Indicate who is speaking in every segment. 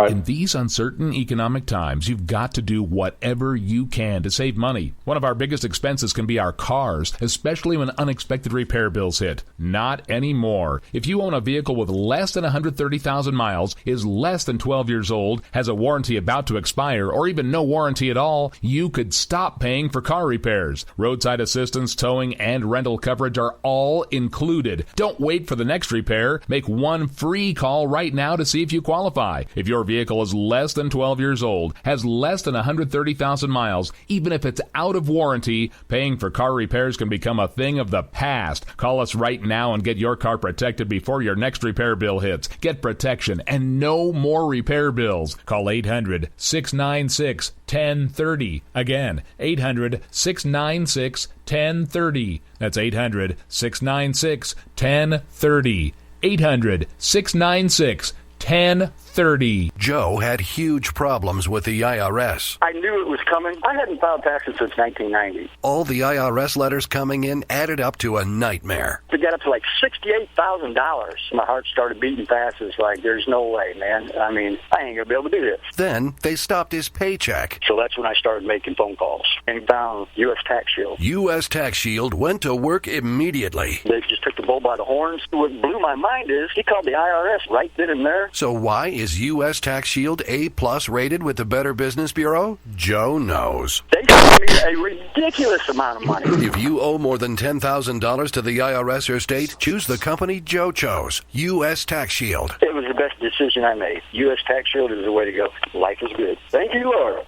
Speaker 1: In these uncertain economic times, you've got to do whatever you can to save money. One of our biggest expenses can be our cars, especially when unexpected repair bills hit. Not anymore. If you own a vehicle with less than 130,000 miles, is less than 12 years old, has a warranty about to expire, or even no warranty at all, you could stop paying for car repairs. Roadside assistance, towing, and rental coverage are all included. Don't wait for the next repair. Make one free call right now to see if you qualify. If your vehicle is less than 12 years old, has less than 130,000 miles, even if it's out of warranty, paying for car repairs can become a thing of the past. Call us right now and get your car protected before your next repair bill hits. Get protection and no more repair bills. Call 800-696-1030. Again, 800-696-1030. That's 800-696-1030. 800-696-1030. 1030.
Speaker 2: Joe had huge problems with the IRS.
Speaker 3: I knew it was coming. I hadn't filed taxes since 1990.
Speaker 2: All the IRS letters coming in added up to a nightmare.
Speaker 3: To get up to like $68,000, my heart started beating fast. It's like, there's no way, man. I mean, I ain't going to be able to do this.
Speaker 2: Then they stopped his paycheck.
Speaker 3: So that's when I started making phone calls and found U.S. Tax Shield.
Speaker 2: U.S. Tax Shield went to work immediately.
Speaker 3: They just took the bull by the horns. What blew my mind is he called the IRS right then and there.
Speaker 2: So why is U.S. Tax Shield A+ rated with the Better Business Bureau? Joe knows.
Speaker 3: They gave me a ridiculous amount of money.
Speaker 2: If you owe more than $10,000 to the IRS or state, choose the company Joe chose, U.S. Tax Shield.
Speaker 3: It was the best decision I made. U.S. Tax Shield is the way to go. Life is good. Thank you, Lord.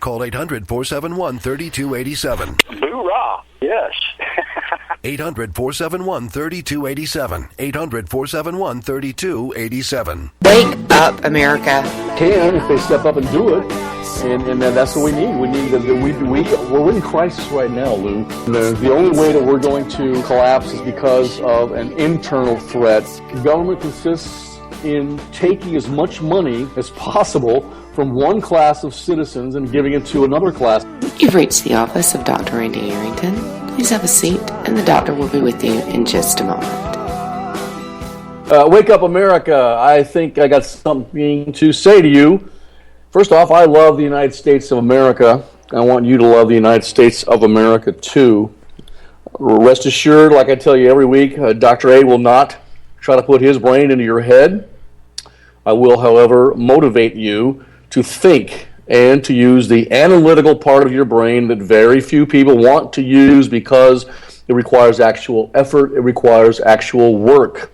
Speaker 2: Call 800-471-3287.
Speaker 3: Hoorah! Yes.
Speaker 2: 800-471-3287. 800-471-3287.
Speaker 4: Wake up, America.
Speaker 5: Can if they step up and do it. And that's what we need. We're in crisis right now, Lou. The only way that we're going to collapse is because of an internal threat. Government consists in taking as much money as possible from one class of citizens and giving it to another class.
Speaker 4: You've reached the office of Dr. Randy Arrington. Please have a seat, and the doctor will be with you in just a moment.
Speaker 5: Wake up, America. I think I got something to say to you. First off, I love the United States of America. I want you to love the United States of America, too. Rest assured, like I tell you every week, Dr. A will not try to put his brain into your head. I will, however, motivate you to think and to use the analytical part of your brain that very few people want to use because it requires actual effort, it requires actual work.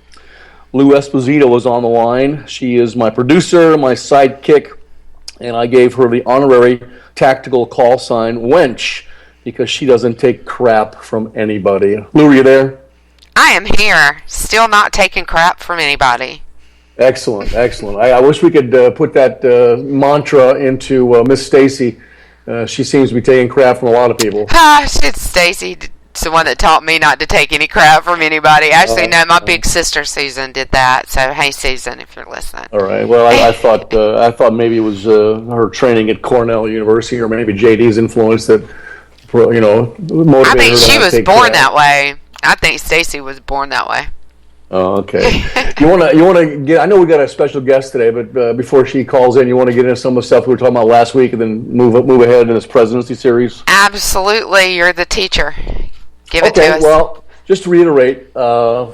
Speaker 5: Lou Esposito is on the line. She is my producer, my sidekick, and I gave her the honorary tactical call sign, Wench, because she doesn't take crap from anybody. Lou, are you there?
Speaker 6: I am here, still not taking crap from anybody.
Speaker 5: Excellent, excellent. I wish we could put that mantra into Miss Stacy. She seems to be taking crap from a lot of people.
Speaker 6: It's Stacy. It's the one that taught me not to take any crap from anybody. Actually, no, my big sister Susan did that. So, hey, Susan, if you're listening.
Speaker 5: All right. Well, I thought maybe it was her training at Cornell University, or maybe JD's influence that, motivated her.
Speaker 6: I think she was born that way. I think Stacy was born that way.
Speaker 5: Oh, okay. You want to get? I know we got a special guest today, but before she calls in, you want to get into some of the stuff we were talking about last week, and then move ahead in this presidency series.
Speaker 6: Absolutely, you're the teacher. Give it to us.
Speaker 5: Well, just to reiterate, the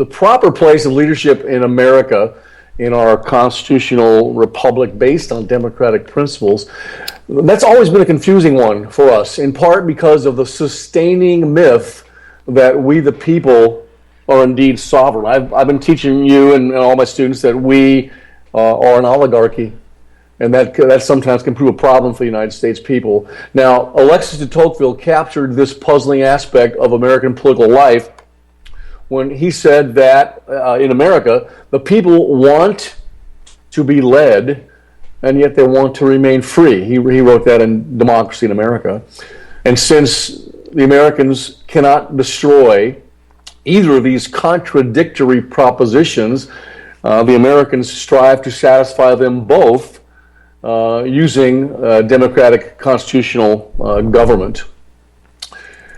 Speaker 5: proper place of leadership in America, in our constitutional republic based on democratic principles, that's always been a confusing one for us. In part because of the sustaining myth that we, the people, are indeed sovereign. I've been teaching you and all my students that we are an oligarchy, and that sometimes can prove a problem for the United States people. Now, Alexis de Tocqueville captured this puzzling aspect of American political life when he said that in America, the people want to be led, and yet they want to remain free. He wrote that in Democracy in America. And since the Americans cannot destroy either of these contradictory propositions, the Americans strive to satisfy them both using democratic constitutional government.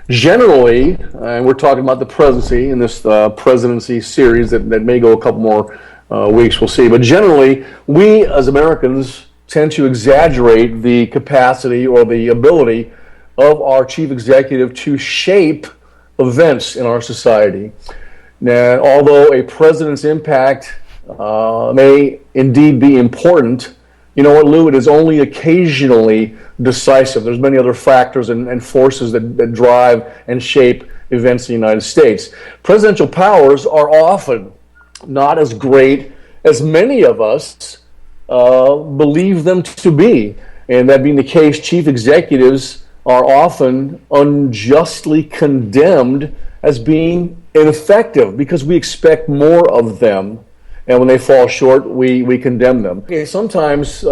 Speaker 5: Generally, and we're talking about the presidency in this presidency series that may go a couple more weeks. We'll see. But generally, we as Americans tend to exaggerate the capacity or the ability of our chief executive to shape events in our society. Now, although a president's impact may indeed be important, you know what, Lou? It is only occasionally decisive. There's many other factors and forces that drive and shape events in the United States. Presidential powers are often not as great as many of us believe them to be. And that being the case, chief executives are often unjustly condemned as being ineffective because we expect more of them. And when they fall short, we condemn them. Okay, sometimes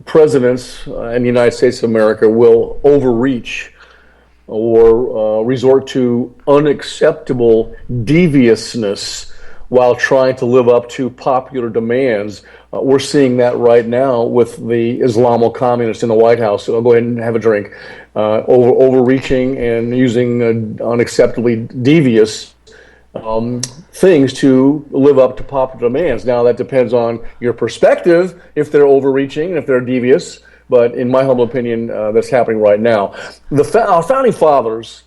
Speaker 5: presidents in the United States of America will overreach or resort to unacceptable deviousness while trying to live up to popular demands. We're seeing that right now with the Islamo-communists in the White House. So I'll go ahead and have a drink. Overreaching and using unacceptably devious things to live up to popular demands. Now, that depends on your perspective, if they're overreaching, if they're devious. But in my humble opinion, that's happening right now. Our founding fathers,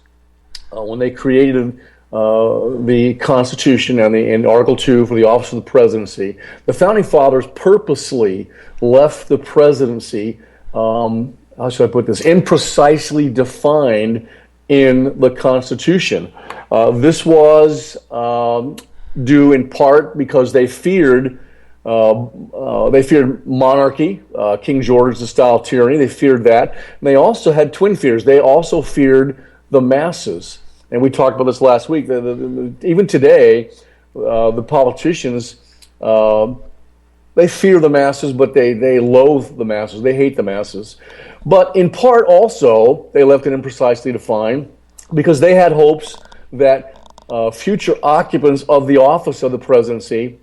Speaker 5: when they created the Constitution and in Article 2 for the office of the presidency, the founding fathers purposely left the presidency, how should I put this, imprecisely defined in the Constitution. This was due in part because they feared monarchy, King George's style tyranny. They feared that. And they also had twin fears. They also feared the masses. And we talked about this last week. Even today, the politicians, they fear the masses, but they loathe the masses. They hate the masses. But in part also, they left it imprecisely defined because they had hopes that future occupants of the office of the presidency,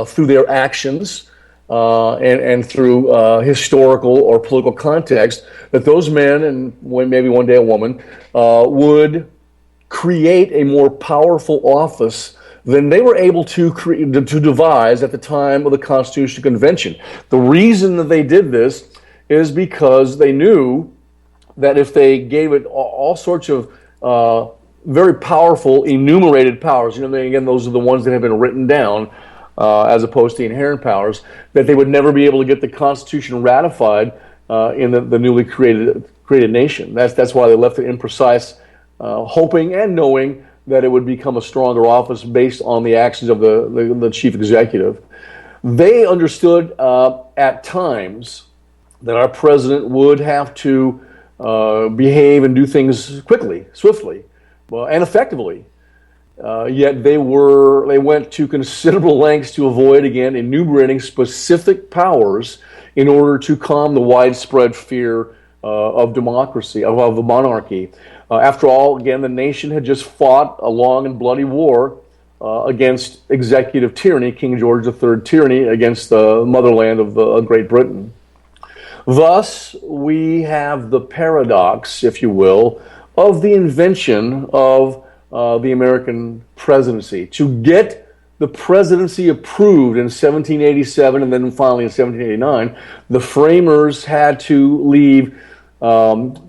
Speaker 5: through their actions and through historical or political context, that those men, and maybe one day a woman, would create a more powerful office than they were able to devise at the time of the Constitutional Convention. The reason that they did this is because they knew that if they gave it all sorts of very powerful enumerated powers, again, those are the ones that have been written down, as opposed to inherent powers, that they would never be able to get the Constitution ratified in the newly created nation. That's why they left it imprecise, hoping and knowing that it would become a stronger office based on the actions of the chief executive. They understood at times that our president would have to behave and do things quickly, swiftly, and effectively. Yet they went to considerable lengths to avoid, again, enumerating specific powers in order to calm the widespread fear of democracy, of monarchy. After all, again, the nation had just fought a long and bloody war against executive tyranny, King George III tyranny, against the motherland of Great Britain. Thus, we have the paradox, if you will, of the invention of the American presidency. To get the presidency approved in 1787 and then finally in 1789, the framers had to leave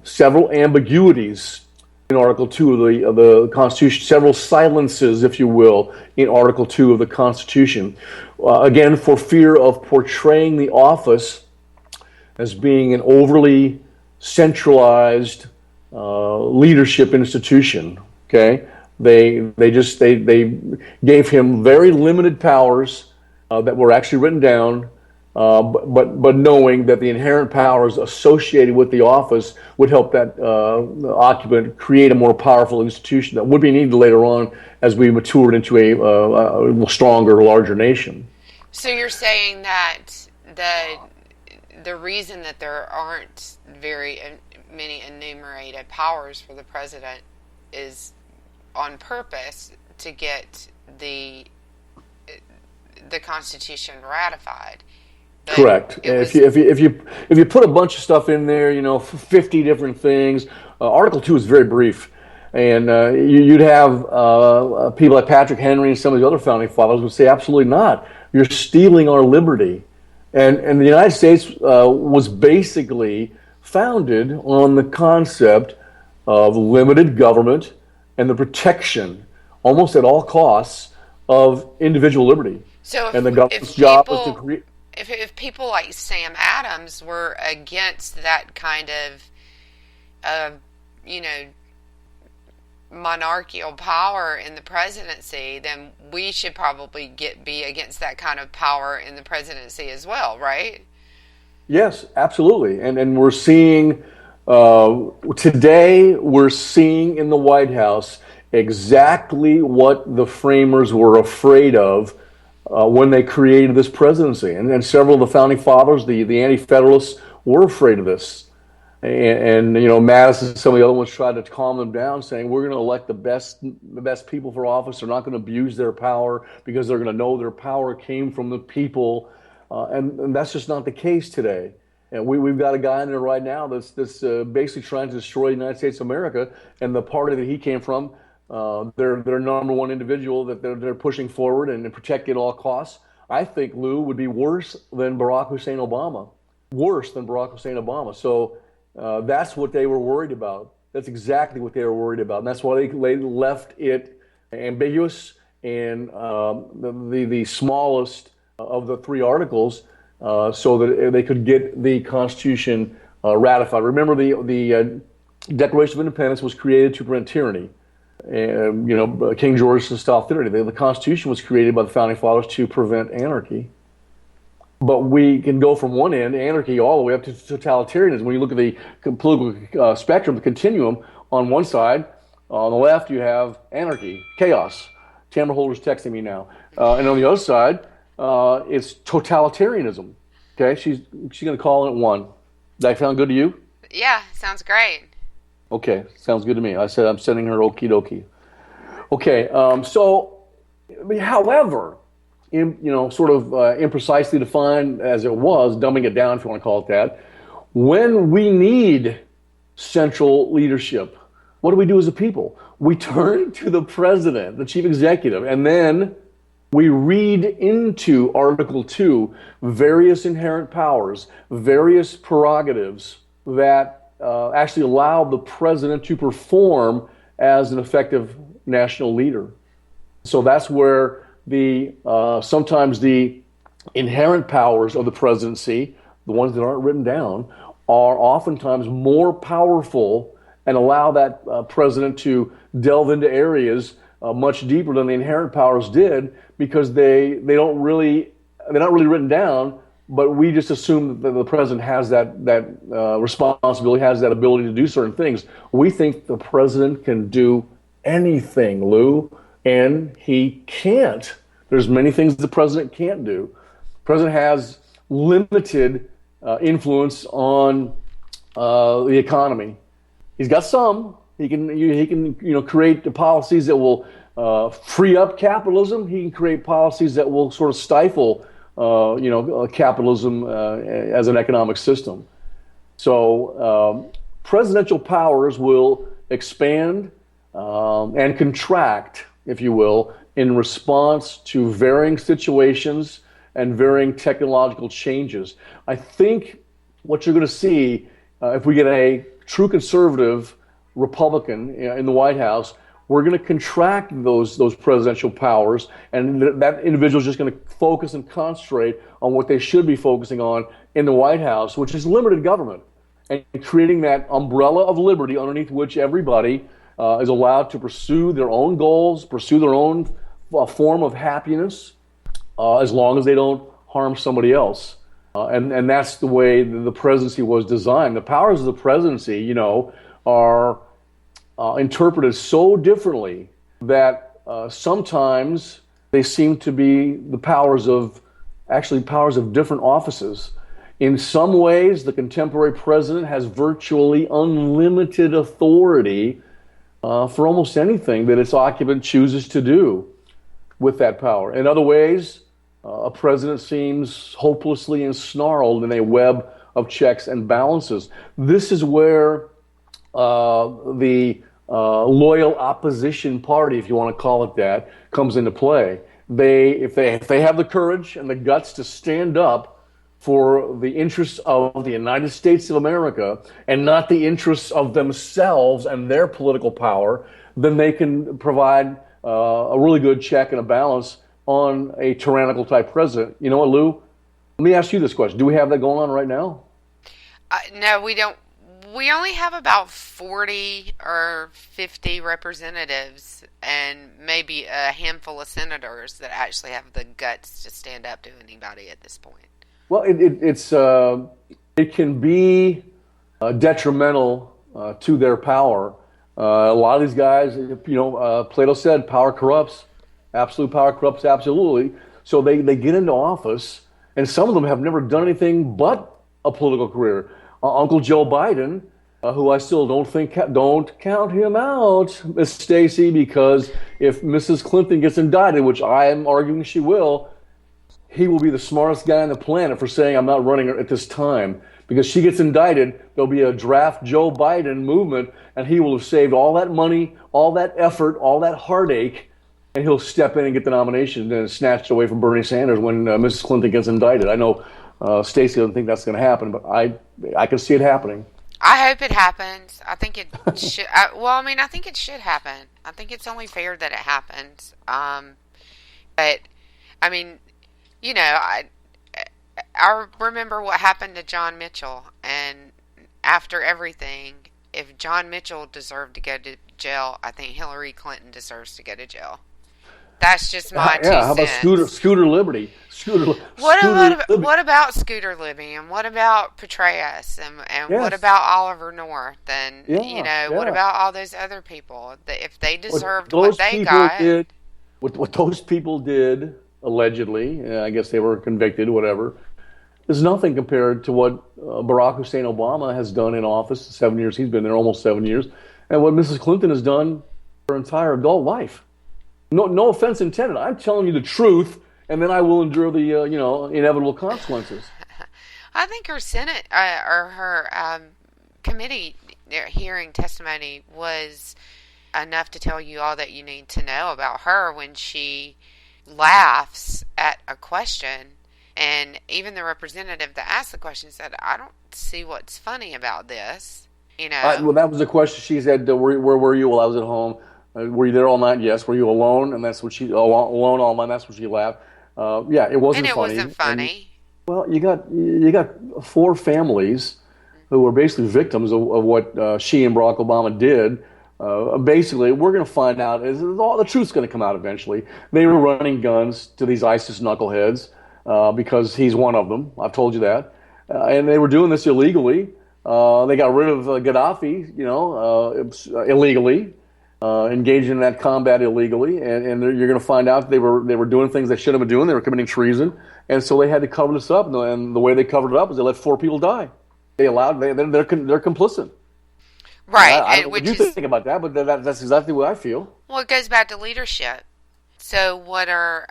Speaker 5: several ambiguities in Article 2 of the Constitution, several silences, if you will, in Article 2 of the Constitution. Again, for fear of portraying the office as being an overly centralized leadership institution. Okay, they gave him very limited powers that were actually written down, but knowing that the inherent powers associated with the office would help that occupant create a more powerful institution that would be needed later on as we matured into a stronger, larger nation.
Speaker 6: So you're saying that the reason that there aren't very many enumerated powers for the president is on purpose to get the Constitution ratified. But
Speaker 5: correct. If you put a bunch of stuff in there, 50 different things. Article 2 is very brief. And you'd have people like Patrick Henry and some of the other founding fathers would say, absolutely not. You're stealing our liberty. And the United States was basically founded on the concept of limited government and the protection, almost at all costs, of individual liberty.
Speaker 6: So
Speaker 5: and the government's job was to create.
Speaker 6: If people like Sam Adams were against that kind of, monarchical power in the presidency, then we should probably be against that kind of power in the presidency as well, right?
Speaker 5: Yes, absolutely. And we're seeing today, we're seeing in the White House exactly what the framers were afraid of when they created this presidency. And several of the founding fathers, the Anti-Federalists, were afraid of this. And Madison and some of the other ones tried to calm them down, saying we're going to elect the best people for office. They're not going to abuse their power because they're going to know their power came from the people. And that's just not the case today. And we've got a guy in there right now that's basically trying to destroy the United States of America, and the party that he came from, their number one individual that they're pushing forward and protect at all costs, I think, Lou, would be worse than Barack Hussein Obama. Worse than Barack Hussein Obama. So that's what they were worried about. That's exactly what they were worried about. And that's why they left it ambiguous and the smallest of the three articles so that they could get the Constitution ratified. Remember, the Declaration of Independence was created to prevent tyranny. King George's style theory. The Constitution was created by the founding fathers to prevent anarchy. But we can go from one end, anarchy, all the way up to totalitarianism. When you look at the political spectrum, the continuum, on one side, on the left, you have anarchy, chaos. Tamara Holder's texting me now. And on the other side, it's totalitarianism. Okay, she's going to call in at 1. Does that sound good to you?
Speaker 6: Yeah, sounds great.
Speaker 5: Okay, sounds good to me. I said I'm sending her okie dokie. Okay, however, imprecisely defined as it was, dumbing it down if you want to call it that, when we need central leadership, what do we do as a people? We turn to the president, the chief executive, and then we read into Article 2 various inherent powers, various prerogatives that actually allow the president to perform as an effective national leader. So that's where sometimes the inherent powers of the presidency, the ones that aren't written down, are oftentimes more powerful and allow that president to delve into areas much deeper than the inherent powers did, because they're not really written down, but we just assume that the president has that responsibility, has that ability to do certain things. We think the president can do anything, Lou, and he can't. There's many things the president can't do. The president has limited influence on the economy. He's got some. He can create the policies that will free up capitalism. He can create policies that will sort of stifle capitalism as an economic system. So presidential powers will expand and contract, if you will, in response to varying situations and varying technological changes. I think what you're going to see if we get a true conservative Republican in the White House, we're going to contract those presidential powers, and that individual is just going to focus and concentrate on what they should be focusing on in the White House, which is limited government, and creating that umbrella of liberty underneath which everybody is allowed to pursue their own goals, pursue their own form of happiness, as long as they don't harm somebody else. And that's the way the presidency was designed. The powers of the presidency, are interpreted so differently that sometimes they seem to be the powers of different offices. In some ways, the contemporary president has virtually unlimited authority for almost anything that its occupant chooses to do with that power. In other ways, a president seems hopelessly ensnarled in a web of checks and balances. This is where the loyal opposition party, if you want to call it that, comes into play. If they have the courage and the guts to stand up for the interests of the United States of America and not the interests of themselves and their political power, then they can provide a really good check and a balance on a tyrannical type president. You know what, Lou? Let me ask you this question. Do we have that going on right now?
Speaker 6: No, we don't. We only have about 40 or 50 representatives and maybe a handful of senators that actually have the guts to stand up to anybody at this point.
Speaker 5: Well, it can be detrimental to their power. A lot of these guys, Plato said, power corrupts. Absolute power corrupts absolutely. So they get into office, and some of them have never done anything but a political career. Uncle Joe Biden, who I still don't count him out, Miss Stacy, because if Mrs. Clinton gets indicted, which I am arguing she will, he will be the smartest guy on the planet for saying I'm not running at this time. Because she gets indicted, there'll be a draft Joe Biden movement, and he will have saved all that money, all that effort, all that heartache, and he'll step in and get the nomination and snatched away from Bernie Sanders when Mrs. Clinton gets indicted. I know Stacey doesn't think that's going to happen, but I can see it happening.
Speaker 6: I hope it happens. I think it should. I think it should happen. I think it's only fair that it happens. But I mean, I remember what happened to John Mitchell, and after everything, if John Mitchell deserved to go to jail, I think Hillary Clinton deserves to go to jail. That's just my 2 cents.
Speaker 5: How about Scooter Liberty?
Speaker 6: What about Scooter Libby, and what about Petraeus, and yes. What about Oliver North, and what about all those other people? If they deserved what they got,
Speaker 5: what those people did allegedly, I guess they were convicted, whatever, is nothing compared to what Barack Hussein Obama has done in office. 7 years he's been there, almost 7 years, and what Mrs. Clinton has done her entire adult life. No offense intended. I'm telling you the truth, and then I will endure the inevitable consequences.
Speaker 6: I think her Senate or her committee hearing testimony was enough to tell you all that you need to know about her when she laughs at a question, and even the representative that asked the question said, "I don't see what's funny about this."
Speaker 5: Well, that was the question. She said, "Where were you?" Well, I was at home. Were you there all night? Yes. Were you alone? And that's what she alone all night. That's what she laughed. It wasn't funny.
Speaker 6: And it wasn't funny.
Speaker 5: Well, you got 4 families who were basically victims of what she and Barack Obama did. Basically, we're going to find out. All the truth's going to come out eventually. They were running guns to these ISIS knuckleheads because he's one of them. I've told you that. And they were doing this illegally. They got rid of Gaddafi, illegally. Engaged in that combat illegally, and you're going to find out they were doing things they shouldn't have been doing. They were committing treason, and so they had to cover this up. And the way they covered it up is they let 4 people die. They're complicit.
Speaker 6: Right.
Speaker 5: I don't know what you think about that, but that's exactly what I feel.
Speaker 6: Well, it goes back to leadership. So, what are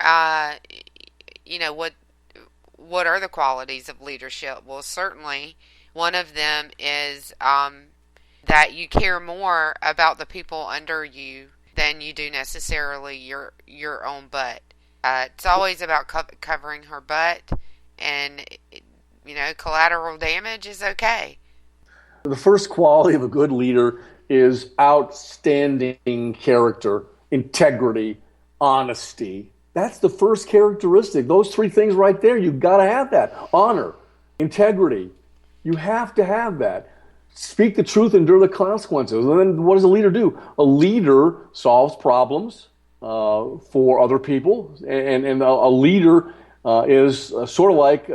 Speaker 6: what are the qualities of leadership? Well, certainly one of them is that you care more about the people under you than you do necessarily your own butt. It's always about covering her butt, and collateral damage is okay.
Speaker 5: The first quality of a good leader is outstanding character, integrity, honesty. That's the first characteristic. Those 3 things right there, you've got to have that. Honor, integrity. You have to have that. Speak the truth, endure the consequences. And then what does a leader do? A leader solves problems for other people. And a leader is sort of like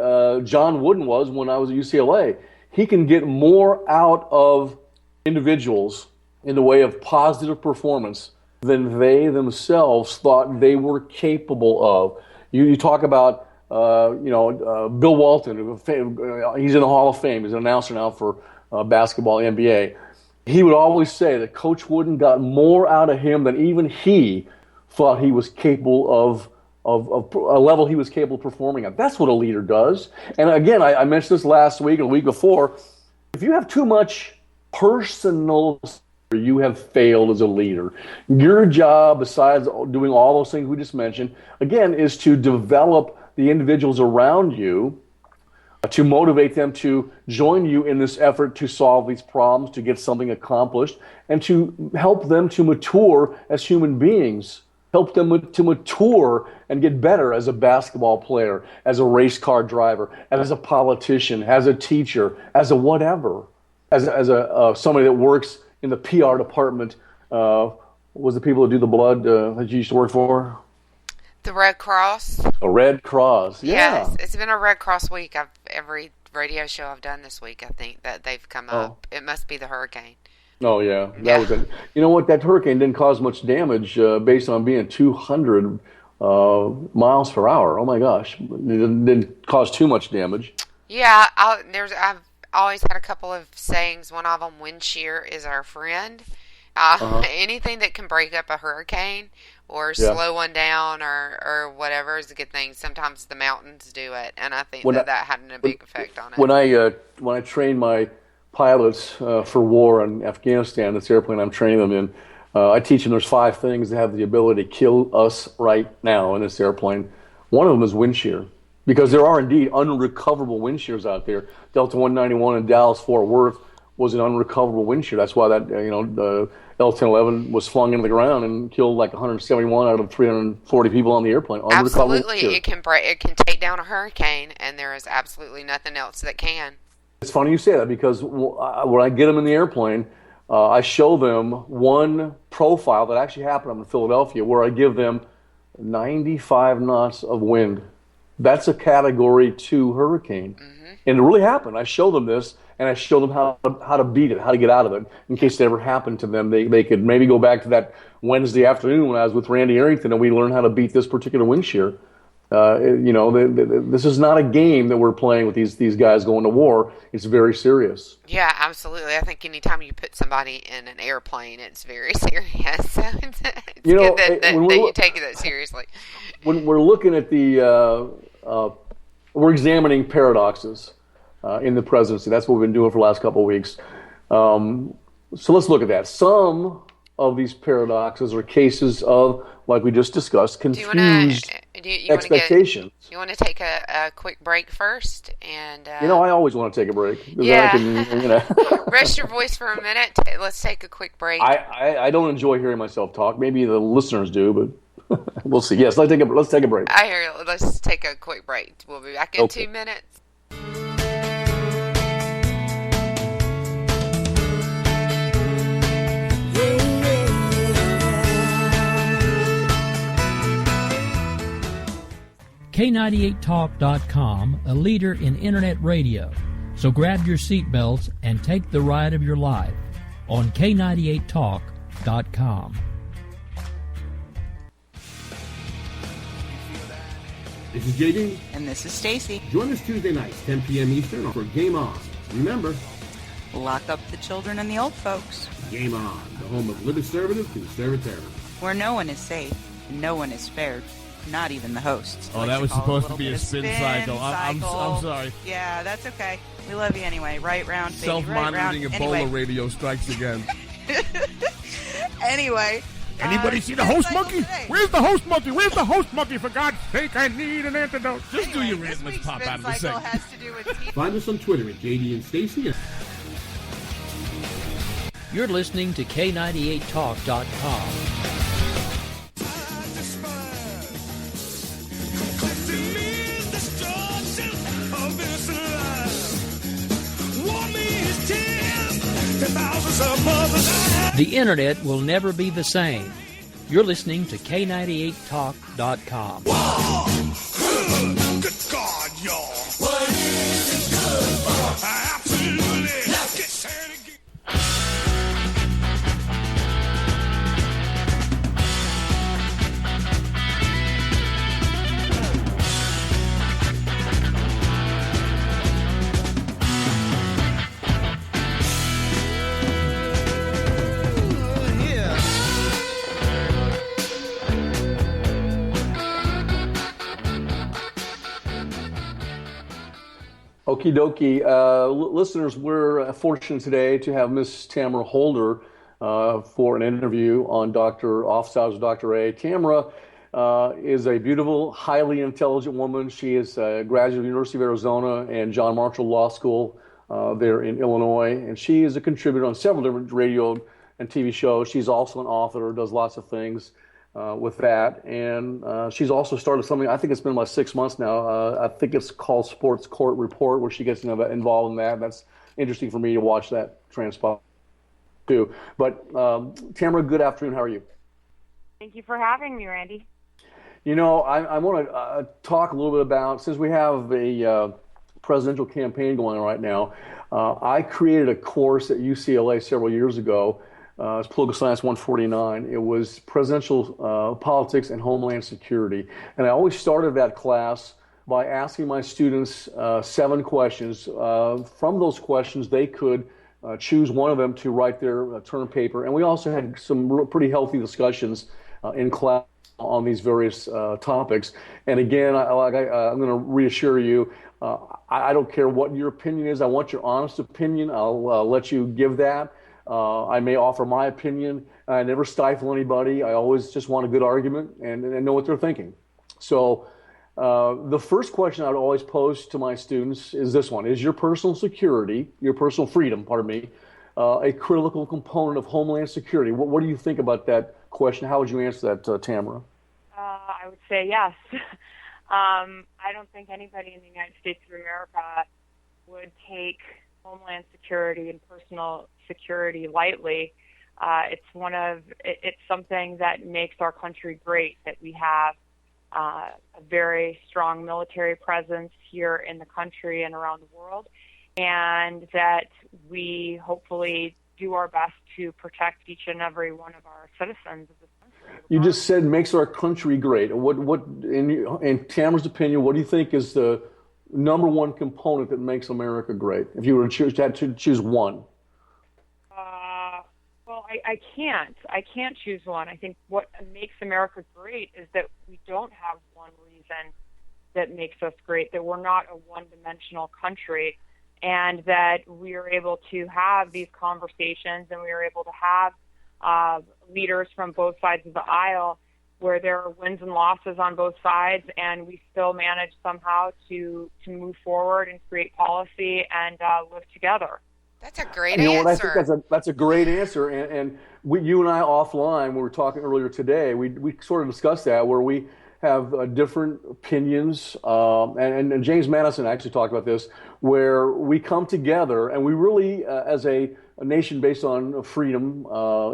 Speaker 5: John Wooden was when I was at UCLA. He can get more out of individuals in the way of positive performance than they themselves thought they were capable of. You talk about, Bill Walton. He's in the Hall of Fame. He's an announcer now for basketball, NBA. He would always say that Coach Wooden got more out of him than even he thought he was capable of a level he was capable of performing at. That's what a leader does. And again, I mentioned this last week or the week before. If you have too much personal you have failed as a leader. Your job, besides doing all those things we just mentioned, again, is to develop the individuals around you, to motivate them to join you in this effort to solve these problems, to get something accomplished, and to help them to mature as human beings. Help them to mature and get better as a basketball player, as a race car driver, as a politician, as a teacher, as a whatever, as a somebody that works in the PR department. Was the people that do the blood that you used to work for?
Speaker 6: The Red Cross.
Speaker 5: A Red Cross, yeah.
Speaker 6: Yes, it's been a Red Cross week. Every radio show I've done this week, I think that they've come up. It must be the hurricane.
Speaker 5: Oh yeah, that was it. You know what? That hurricane didn't cause much damage based on being 200 miles per hour. Oh my gosh, it didn't cause too much damage.
Speaker 6: Yeah, I've always had a couple of sayings. One of them, wind shear is our friend. Anything that can break up a hurricane or slow one down or whatever is a good thing. Sometimes the mountains do it, and I think that had a big effect on it.
Speaker 5: When I trained my pilots for war in Afghanistan, this airplane I'm training them in, I teach them there's 5 things that have the ability to kill us right now in this airplane. One of them is wind shear, because there are indeed unrecoverable wind shears out there. Delta 191 in Dallas-Fort Worth was an unrecoverable wind shear. That's why that the L-1011 was flung into the ground and killed like 171 out of 340 people on the airplane.
Speaker 6: Absolutely, it can take down a hurricane, and there is absolutely nothing else that can.
Speaker 5: It's funny you say that, because when I get them in the airplane, I show them one profile that actually happened up in Philadelphia, where I give them 95 knots of wind. That's a Category 2 hurricane. Mm-hmm. And it really happened. I show them this, and I show them how to beat it, how to get out of it. In case it ever happened to them, they could maybe go back to that Wednesday afternoon when I was with Randy Arrington and we learned how to beat this particular wind shear. This is not a game that we're playing with these guys going to war. It's very serious.
Speaker 6: Yeah, absolutely. I think anytime you put somebody in an airplane, it's very serious. So it's good that you take it that seriously.
Speaker 5: When we're looking at we're examining paradoxes in the presidency. That's what we've been doing for the last couple of weeks. So let's look at that. Some of these paradoxes are cases of, like we just discussed, confused expectations.
Speaker 6: You want to take a quick break first? And
Speaker 5: I always want to take a break.
Speaker 6: Yeah. Rest your voice for a minute. Let's take a quick break.
Speaker 5: I don't enjoy hearing myself talk. Maybe the listeners do, but we'll see. Yes, let's take a break.
Speaker 6: I hear you. Let's take a quick break. We'll be back in 2 minutes.
Speaker 7: K98Talk.com, a leader in internet radio. So grab your seatbelts and take the ride of your life on K98Talk.com.
Speaker 8: This is JD.
Speaker 9: And this is Stacy.
Speaker 8: Join us Tuesday nights, 10 p.m. Eastern, for Game On. Remember,
Speaker 9: lock up the children and the old folks.
Speaker 8: Game On, the home of liberconservative conservatism.
Speaker 9: Where no one is safe, and no one is spared. Not even the hosts.
Speaker 10: Oh, that was supposed to be a spin cycle. I'm sorry.
Speaker 9: Yeah, that's okay. We love you anyway. Right round, baby.
Speaker 10: Self-monitoring
Speaker 9: right
Speaker 10: Ebola radio strikes again.
Speaker 9: Anyway.
Speaker 10: Anybody see the host monkey? Where's the host monkey? Where's the host monkey? For God's sake, I need an antidote. Just do your rant. Let's pop out of the segment.
Speaker 8: Find us on Twitter at JD and Stacy.
Speaker 7: You're listening to K98Talk.com. The internet will never be the same. You're listening to K98Talk.com.
Speaker 11: Whoa! Good God, y'all. What is it good for? Absolutely. Get sad again.
Speaker 5: Okie dokie. Listeners, we're fortunate today to have Miss Tamara Holder for an interview on Office Hours with Dr. A. Tamara is a beautiful, highly intelligent woman. She is a graduate of the University of Arizona and John Marshall Law School there in Illinois, and she is a contributor on several different radio and TV shows. She's also an author, does lots of things with that, and she's also started something, I think it's been about 6 months now. I think it's called Sports Court Report, where she gets involved in that. That's interesting for me to watch that transpire too. But Tamara, good afternoon. How are you?
Speaker 12: Thank you for having me, Randy.
Speaker 5: You know, I want to talk a little bit about, since we have a presidential campaign going on right now, I created a course at UCLA several years ago. It's Political Science 149. It was presidential politics and homeland security. And I always started that class by asking my students 7 questions. From those questions, they could choose one of them to write their term paper. And we also had some pretty healthy discussions in class on these various topics. And again, I'm going to reassure you, I don't care what your opinion is. I want your honest opinion. I'll let you give that. I may offer my opinion. I never stifle anybody. I always just want a good argument and know what they're thinking. So the first question I would always pose to my students is this one: is your personal freedom, a critical component of homeland security? What do you think about that question? How would you answer that, Tamara?
Speaker 12: I would say yes. I don't think anybody in the United States of America would take homeland security and personal security lightly. It's something that makes our country great, that we have a very strong military presence here in the country and around the world, and that we hopefully do our best to protect each and every one of our citizens of this country.
Speaker 5: You just said makes our country great. What in Tamara's opinion, what do you think is the number one component that makes America great? If you were to choose one.
Speaker 12: Well, I can't. I can't choose one. I think what makes America great is that we don't have one reason that makes us great, that we're not a one-dimensional country, and that we are able to have these conversations, and we are able to have leaders from both sides of the aisle where there are wins and losses on both sides, and we still manage somehow to move forward and create policy and live together.
Speaker 6: That's a great
Speaker 5: answer.
Speaker 6: What,
Speaker 5: I think that's a great answer. And you and I offline, we were talking earlier today, we sort of discussed that, where we have different opinions. And James Madison actually talked about this, where we come together and we really, as a nation based on freedom,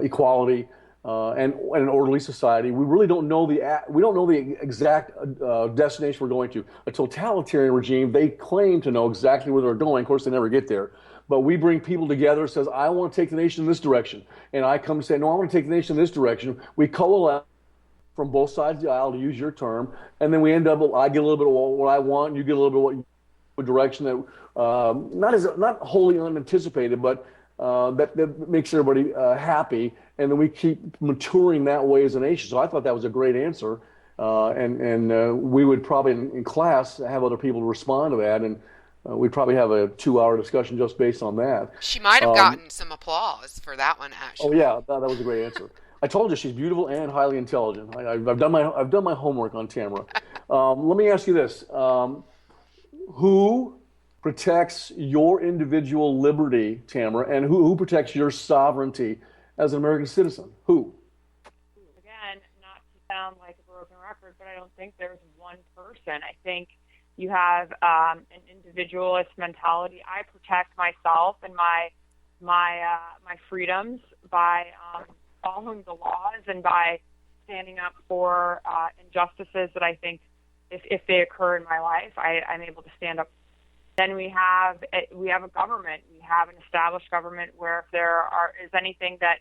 Speaker 5: equality, and an orderly society, we really don't know the exact destination we're going to. A totalitarian regime, they claim to know exactly where they're going. Of course, they never get there. But we bring people together, says, I want to take the nation in this direction. And I come and say, no, I want to take the nation in this direction. We coalesce from both sides of the aisle, to use your term, and then we end up, I get a little bit of what I want, and you get a little bit of what direction that not wholly unanticipated, but that makes everybody happy, and then we keep maturing that way as a nation. So I thought that was a great answer, and we would probably in class have other people respond to that, and we'd probably have a 2-hour discussion just based on that.
Speaker 6: She might have gotten some applause for that one, actually.
Speaker 5: Oh yeah, that was a great answer. I told you she's beautiful and highly intelligent. I've done my homework on Tamara. Let me ask you this: who protects your individual liberty, Tamara, and who protects your sovereignty as an American citizen? Who?
Speaker 12: Again, not to sound like a broken record, but I don't think there's one person. I think you have an individualist mentality. I protect myself and my freedoms by following the laws and by standing up for injustices that I think, if they occur in my life, I'm able to stand up. Then we have a government. We have an established government where if there is anything that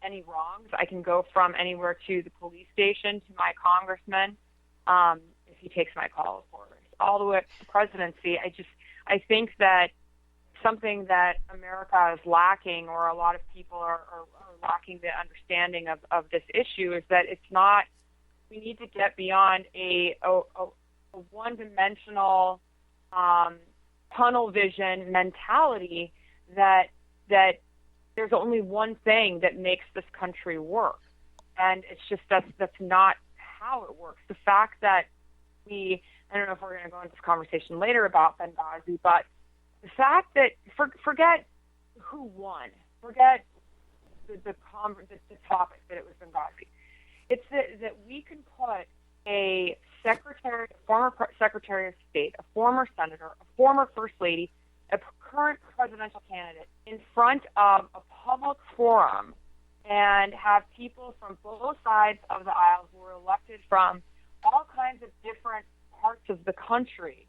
Speaker 12: any wrongs, I can go from anywhere to the police station to my congressman. If he takes my call forward, all the way up to the presidency. I think that something that America is lacking, or a lot of people are lacking the understanding of this issue, is that we need to get beyond a one-dimensional tunnel vision mentality that there's only one thing that makes this country work. And it's just that's not how it works. The fact that I don't know if we're going to go into this conversation later about Benghazi, but the fact that, forget who won, forget the topic that it was Benghazi. It's that we can put a former Secretary of State, a former senator, a former First Lady, a current presidential candidate in front of a public forum and have people from both sides of the aisle who were elected from all kinds of different parts of the country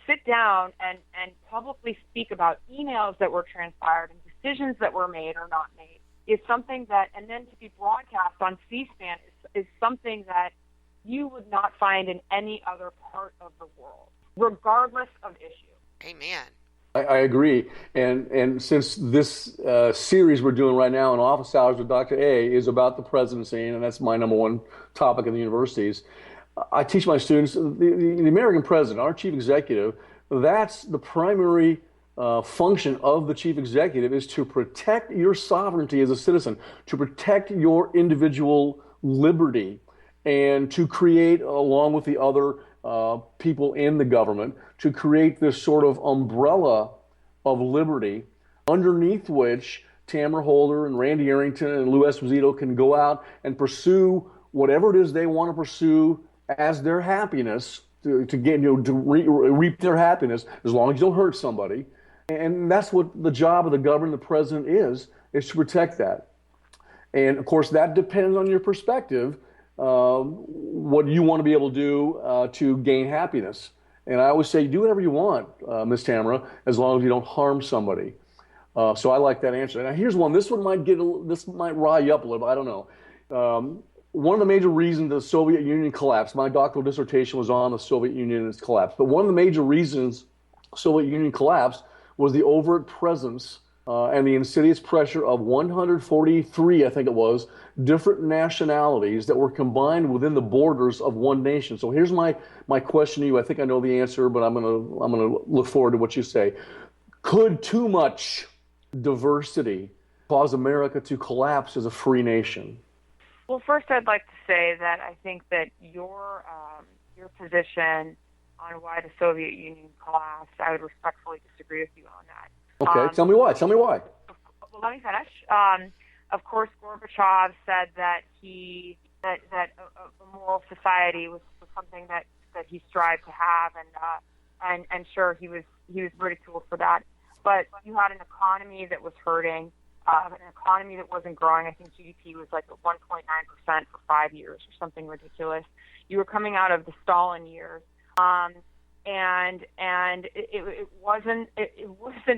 Speaker 12: sit down and publicly speak about emails that were transpired and decisions that were made or not made is something that, and then to be broadcast on C-SPAN is something that you would not find in any other part of the world, regardless of issue.
Speaker 6: Amen.
Speaker 5: I agree. And since this series we're doing right now in Office Hours with Dr. A is about the presidency, and that's my number one topic in the universities, I teach my students the American president, our chief executive, that's the primary function of the chief executive is to protect your sovereignty as a citizen, to protect your individual liberty, and to create, along with the other people in the government, to create this sort of umbrella of liberty underneath which Tamara Holder and Randy Arrington and Lou Esposito can go out and pursue whatever it is they want to pursue as their happiness, to get, to reap their happiness, as long as you don't hurt somebody. And that's what the job of the governor, the president, is to protect that. And of course, that depends on your perspective, what you want to be able to do to gain happiness. And I always say, do whatever you want, Miss Tamara, as long as you don't harm somebody. So I like that answer. Now here's one. This might rile you up a little bit. I don't know. One of the major reasons the Soviet Union collapsed, my doctoral dissertation was on the Soviet Union and its collapse, but one of the major reasons the Soviet Union collapsed was the overt presence and the insidious pressure of 143, I think it was, different nationalities that were combined within the borders of one nation. So here's my question to you. I think I know the answer, but I'm gonna look forward to what you say. Could too much diversity cause America to collapse as a free nation?
Speaker 12: Well, first, I'd like to say that I think that your position on why the Soviet Union collapsed, I would respectfully disagree with you on that.
Speaker 5: Okay, tell me why. Well,
Speaker 12: let me finish. Of course, Gorbachev said that that a moral society was something that he strived to have, and sure, he was ridiculed for that. But you had an economy that was hurting. An economy that wasn't growing. I think GDP was like at 1.9% for 5 years or something ridiculous. You were coming out of the Stalin years, and it wasn't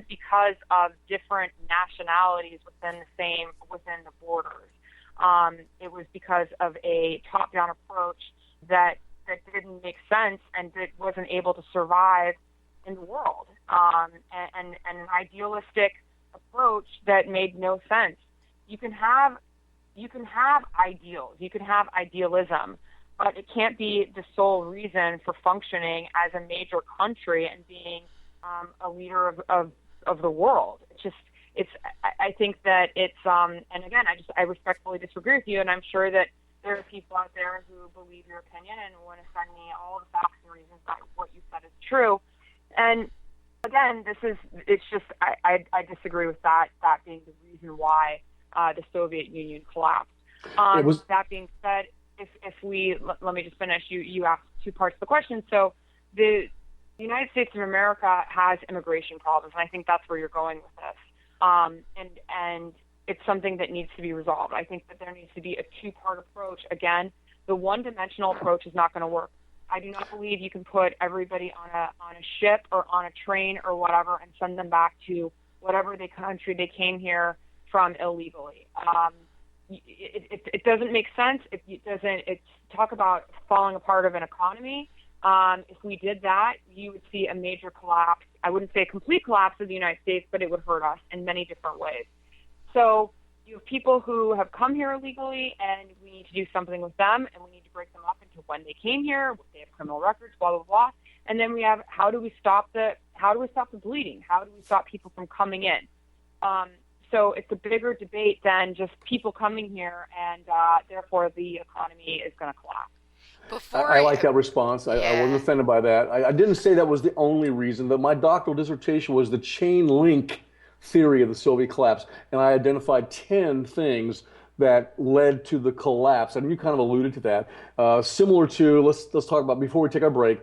Speaker 12: because of different nationalities within the borders. It was because of a top-down approach that didn't make sense and that wasn't able to survive in the world, and an idealistic approach that made no sense. You can have ideals, you can have idealism, but it can't be the sole reason for functioning as a major country and being a leader of the world. I think that it's and again, I respectfully disagree with you, and I'm sure that there are people out there who believe your opinion and want to send me all the facts and reasons that what you said is true. And again, I disagree with that being the reason why the Soviet Union collapsed. That being said, let me just finish. You asked two parts of the question. So the United States of America has immigration problems, and I think that's where you're going with this. And it's something that needs to be resolved. I think that there needs to be a two-part approach. Again, the one-dimensional approach is not going to work. I do not believe you can put everybody on a ship or on a train or whatever and send them back to whatever country they came here from illegally. It doesn't make sense. It's talk about falling apart of an economy. If we did that, you would see a major collapse. I wouldn't say a complete collapse of the United States, but it would hurt us in many different ways. So you have people who have come here illegally, and we need to do something with them, and we need to break them up into when they came here, they have criminal records, blah blah blah. And then we have how do we stop the bleeding? How do we stop people from coming in? So it's a bigger debate than just people coming here, and therefore the economy is going to collapse.
Speaker 5: I like that response. I wasn't offended by that. I didn't say that was the only reason, but my doctoral dissertation was the chain link theory of the Soviet collapse, and I identified 10 things that led to the collapse, and you kind of alluded to that. Similar to, let's talk about, before we take our break,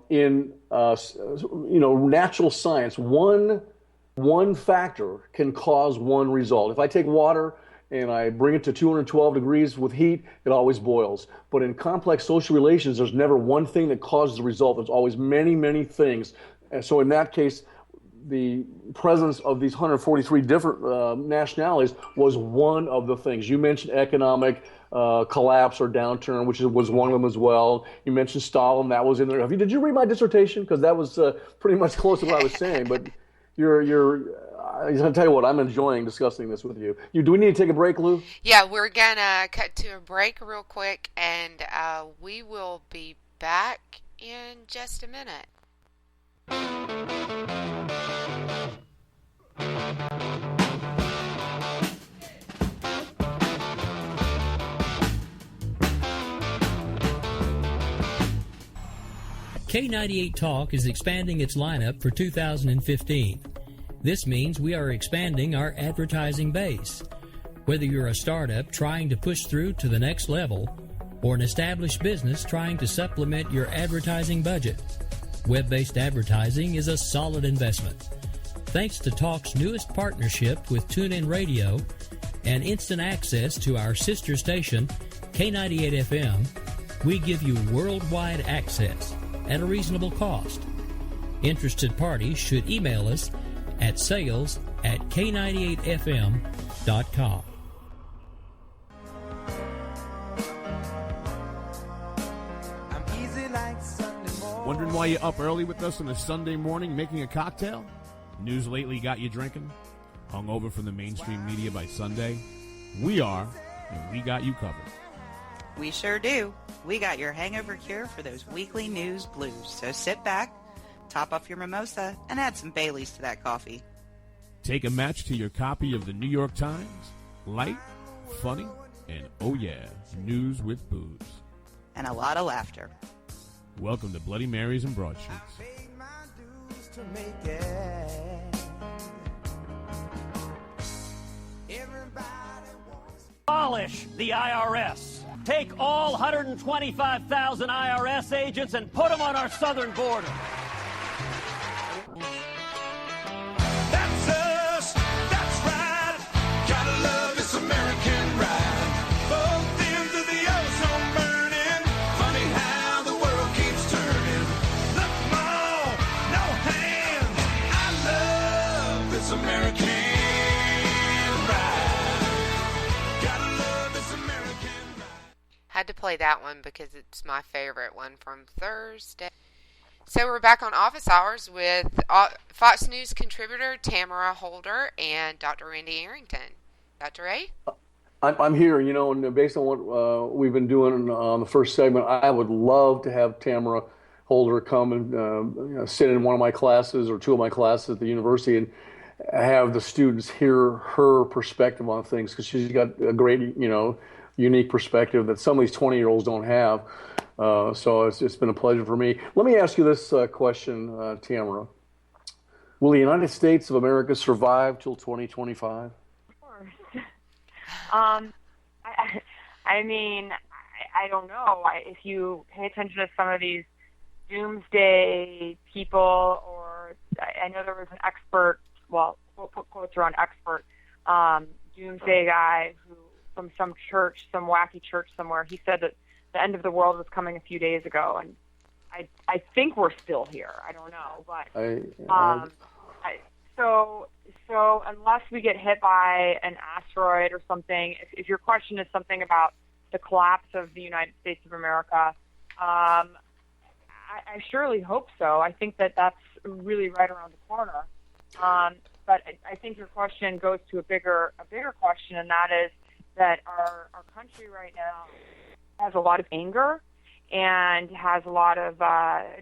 Speaker 5: in natural science, one factor can cause one result. If I take water and I bring it to 212 degrees with heat, it always boils. But in complex social relations, there's never one thing that causes the result. There's always many, many things. And so in that case, the presence of these 143 different nationalities was one of the things. You mentioned economic collapse or downturn, which was one of them as well. You mentioned Stalin, that was in there. Did you read my dissertation? Because that was pretty much close to what I was saying. But I'm going to tell you what, I'm enjoying discussing this with you. Do we need to take a break, Lou?
Speaker 6: Yeah, we're going to cut to a break real quick, and we will be back in just a minute.
Speaker 7: K98 Talk is expanding its lineup for 2015. This means we are expanding our advertising base. Whether you're a startup trying to push through to the next level or an established business trying to supplement your advertising budget, web-based advertising is a solid investment. Thanks to Talk's newest partnership with TuneIn Radio and instant access to our sister station, K98 FM, we give you worldwide access at a reasonable cost. Interested parties should email us at sales@k98fm.com.
Speaker 10: Wondering why you're up early with us on a Sunday morning making a cocktail? News lately got you drinking? Hung over from the mainstream media by Sunday? We are, and we got you covered.
Speaker 9: We sure do. We got your hangover cure for those weekly news blues. So sit back, top off your mimosa, and add some Baileys to that coffee.
Speaker 10: Take a match to your copy of the New York Times. Light, funny, and oh yeah, news with booze.
Speaker 9: And a lot of laughter.
Speaker 10: Welcome to Bloody Marys and Broadsheets.
Speaker 13: Abolish the IRS. Take all 125,000 IRS agents and put them on our southern border.
Speaker 11: That's us, that's right. Gotta love this American ride. Both ends of the ozone burning. Funny how the world keeps turning. Look, Mom, no hands. I love this American ride. Gotta love this American ride.
Speaker 6: Had to play that one because it's my favorite one from Thursday. So we're back on Office Hours with Fox News contributor Tamara Holder and Dr. Randy Arrington. Dr. A?
Speaker 5: I'm here, and based on what we've been doing on the first segment, I would love to have Tamara Holder come and sit in one of my classes or two of my classes at the university and have the students hear her perspective on things, because she's got a great, unique perspective that some of these 20-year-olds don't have. So it's been a pleasure for me. Let me ask you this question, Tamara. Will the United States of America survive till 2025?
Speaker 12: Of course. I mean, I don't know. If you pay attention to some of these doomsday people, or I know there was an expert, well, we'll put quotes around expert, doomsday guy who, from some church, some wacky church somewhere, he said that the end of the world was coming a few days ago, and I think we're still here. I don't know, but so unless we get hit by an asteroid or something, if your question is something about the collapse of the United States of America, I surely hope so. I think that that's really right around the corner. But I think your question goes to a bigger question, and that is that our country right now has a lot of anger and has a lot of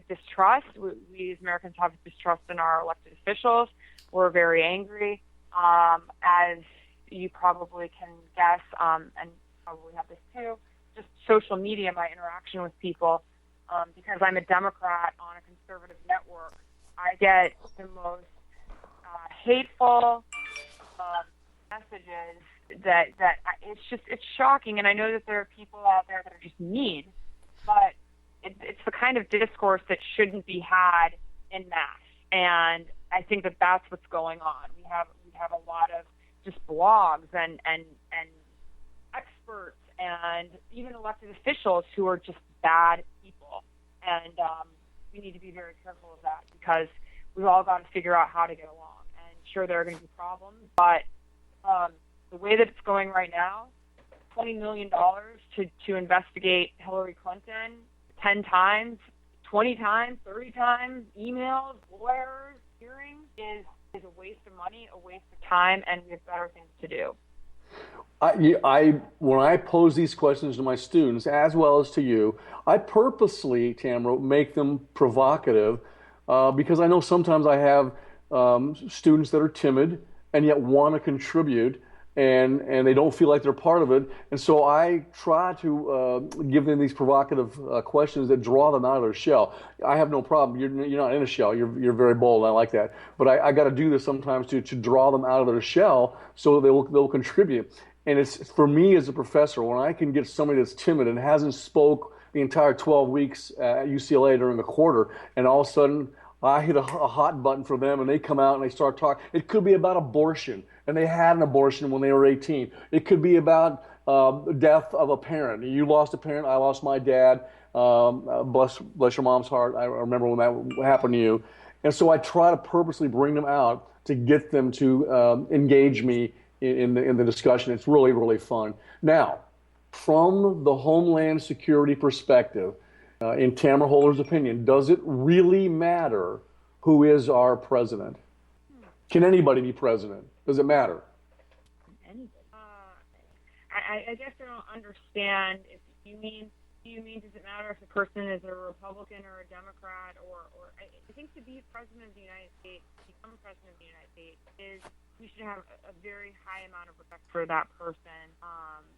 Speaker 12: distrust. We as Americans have distrust in our elected officials. We're very angry. as you probably can guess, and probably have this too, just social media, my interaction with people, because I'm a Democrat on a conservative network, I get the most hateful messages that it's shocking. And I know that there are people out there that are just mean, but it's the kind of discourse that shouldn't be had in mass. And I think that that's what's going on. We have a lot of just blogs and experts and even elected officials who are just bad people. And we need to be very careful of that, because we've all got to figure out how to get along. And sure, there are going to be problems, but the way that it's going right now, $20 million to investigate Hillary Clinton 10 times, 20 times, 30 times, emails, lawyers, hearings is a waste of money, a waste of time, and we have better things to do.
Speaker 5: When I pose these questions to my students, as well as to you, I purposely, Tamara, make them provocative because I know sometimes I have students that are timid and yet want to contribute, and they don't feel like they're part of it. And so I try to give them these provocative questions that draw them out of their shell. I have no problem. You're not in a shell. You're very bold. I like that. But I got to do this sometimes to draw them out of their shell so they'll contribute. And it's, for me as a professor, when I can get somebody that's timid and hasn't spoke the entire 12 weeks at UCLA during a quarter, and all of a sudden I hit a hot button for them and they come out and they start talking. It could be about abortion, and they had an abortion when they were 18. It could be about death of a parent. You lost a parent, I lost my dad. Bless your mom's heart. I remember when that happened to you. And so I try to purposely bring them out to get them to engage me in the discussion. It's really, really fun. Now, from the Homeland Security perspective, in Tamara Holder's opinion, does it really matter who is our president? Can anybody be president? Does it matter?
Speaker 12: I guess I don't understand. If you mean, do you mean, does it matter if the person is a Republican or a Democrat, or I think to be president of the United States, to become president of the United States, is we should have a very high amount of respect for that person.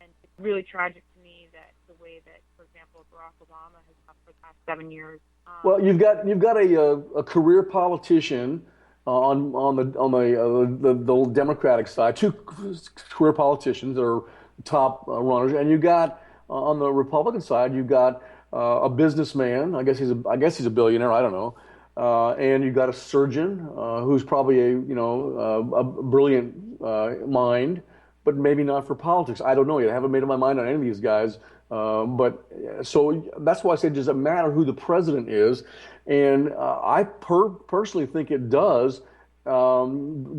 Speaker 12: And it's really tragic to me that the way that, for example, Barack Obama has done for the past 7 years.
Speaker 5: Well, you've got a career politician on the Democratic side, two career politicians that are top runners, and you got on the Republican side, you've got a businessman. I guess he's a billionaire. I don't know. And you've got a surgeon who's probably a brilliant mind, but maybe not for politics. I don't know yet. I haven't made up my mind on any of these guys. But so that's why I say, does it matter who the president is? And I personally think it does. Does